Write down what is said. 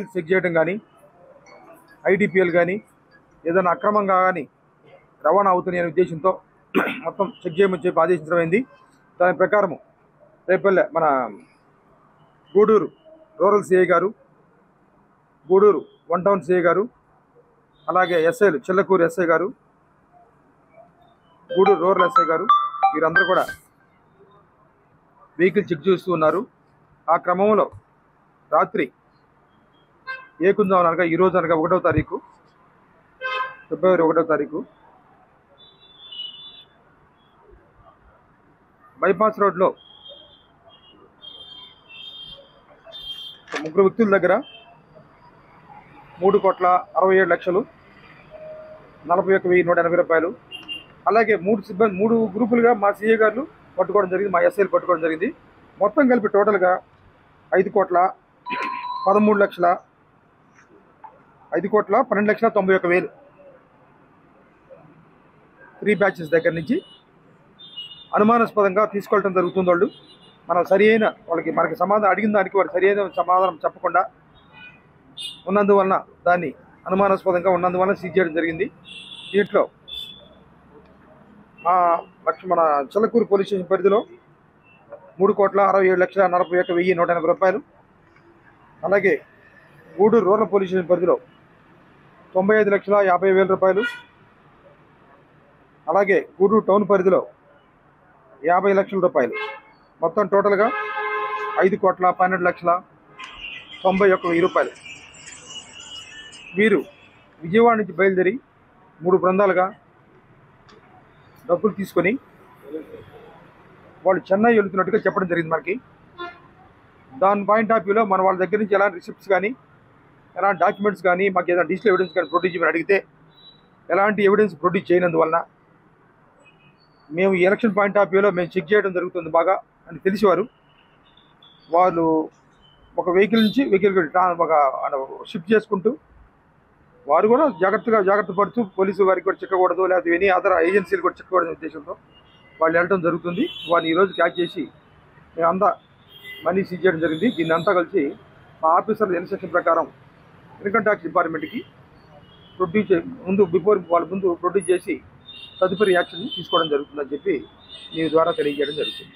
Vehicles check చేయడం కానీ, IDPL కానీ ఏదైనా అక్రమంగా కానీ రవాణా అవుతున్నాయనే ఉద్దేశంతో మొత్తం చెక్ చేయమని చెప్పి ఆదేశించడమైంది. దాని ప్రకారము రేపల్లె మన గూడూరు రూరల్ సిఐ గారు, గూడూరు 1 టౌన్ సిఐ గారు, అలాగే ఎస్ఐలు చిల్లకూరు ఎస్ఐ గారు, గూడూరు రూరల్ ఎస్ఐ గారు వీరందరూ కూడా వెహికల్ చెక్ చేస్తూ ఉన్నారు. ఆ క్రమంలో రాత్రి ఏకుందాం అనగా ఈరోజు అనగా 1వ తారీఖు ఫిబ్రవరి 1వ తారీఖు బైపాస్ రోడ్లో ముగ్గురు వ్యక్తుల దగ్గర 3,67,40,180 రూపాయలు, అలాగే 3 గ్రూపులుగా మా సిఏ గారు పట్టుకోవడం జరిగింది, మా ఎస్ఐలు పట్టుకోవడం జరిగింది. మొత్తం కలిపి టోటల్గా 5,12,91,000 3 బ్యాచెస్ దగ్గర నుంచి అనుమానాస్పదంగా తీసుకెళ్ళడం జరుగుతుంది. వాళ్ళు మనం సరియైన మనకి సమాధానం అడిగిన దానికి వారు సరియైన సమాధానం చెప్పకుండా ఉన్నందువలన దాన్ని అనుమానాస్పదంగా ఉన్నందువలన సీజ్ చేయడం జరిగింది. దీంట్లో మన చిల్లకూరు పోలీస్ స్టేషన్ పరిధిలో 3,67,41,180 రూపాయలు, అలాగే గూడూరు రూరల్ పోలీస్ స్టేషన్ పరిధిలో 95,50,000 రూపాయలు, అలాగే గూడూరు టౌన్ పరిధిలో 50 లక్షల రూపాయలు, మొత్తం టోటల్గా 5,12,91,000 రూపాయలు. వీరు విజయవాడ నుంచి బయలుదేరి 3 బృందాలుగా డబ్బులు తీసుకొని వాళ్ళు చెన్నై వెళుతున్నట్టుగా చెప్పడం జరిగింది మనకి. దాని పాయింట్ ఆఫ్ వ్యూలో మన వాళ్ళ దగ్గర నుంచి ఎలాంటి రిసిప్ట్స్ కానీ, ఎలాంటి డాక్యుమెంట్స్ కానీ, మాకు ఏదైనా డిజిటల్ ఎవిడెన్స్ కానీ ప్రొడ్యూస్ చేయమని అడిగితే ఎలాంటి ఎవిడెన్స్ ప్రొడ్యూస్ చేయనందువలన మేము ఈ ఎలక్షన్ పాయింట్ ఆఫ్ వ్యూలో మేము చెక్ చేయడం జరుగుతుంది బాగా అని తెలిసేవారు. వాళ్ళు ఒక వెహికల్ నుంచి వెహికల్ ఒక షిఫ్ట్ చేసుకుంటూ వారు కూడా జాగ్రత్త పడుతూ పోలీసు వారికి కూడా చిక్కకూడదు, లేకపోతే ఎనీ అదర్ ఏజెన్సీలు కూడా చిక్కకూడదనే ఉద్దేశంతో వాళ్ళు వెళ్ళడం జరుగుతుంది. వారిని ఈరోజు క్యాచ్ చేసి మేమంతా మనీ సీజ్ చేయడం జరిగింది. దీన్ని అంతా కలిసి మా ఆఫీసర్ల ఇన్స్ట్రక్షన్ ప్రకారం ఇన్కమ్ ట్యాక్స్ డిపార్ట్మెంట్కి వాళ్ళ ముందు ప్రొడ్యూస్ చేసి తదుపరి యాక్షన్ తీసుకోవడం జరుగుతుందని చెప్పి మీ ద్వారా తెలియజేయడం జరుగుతుంది.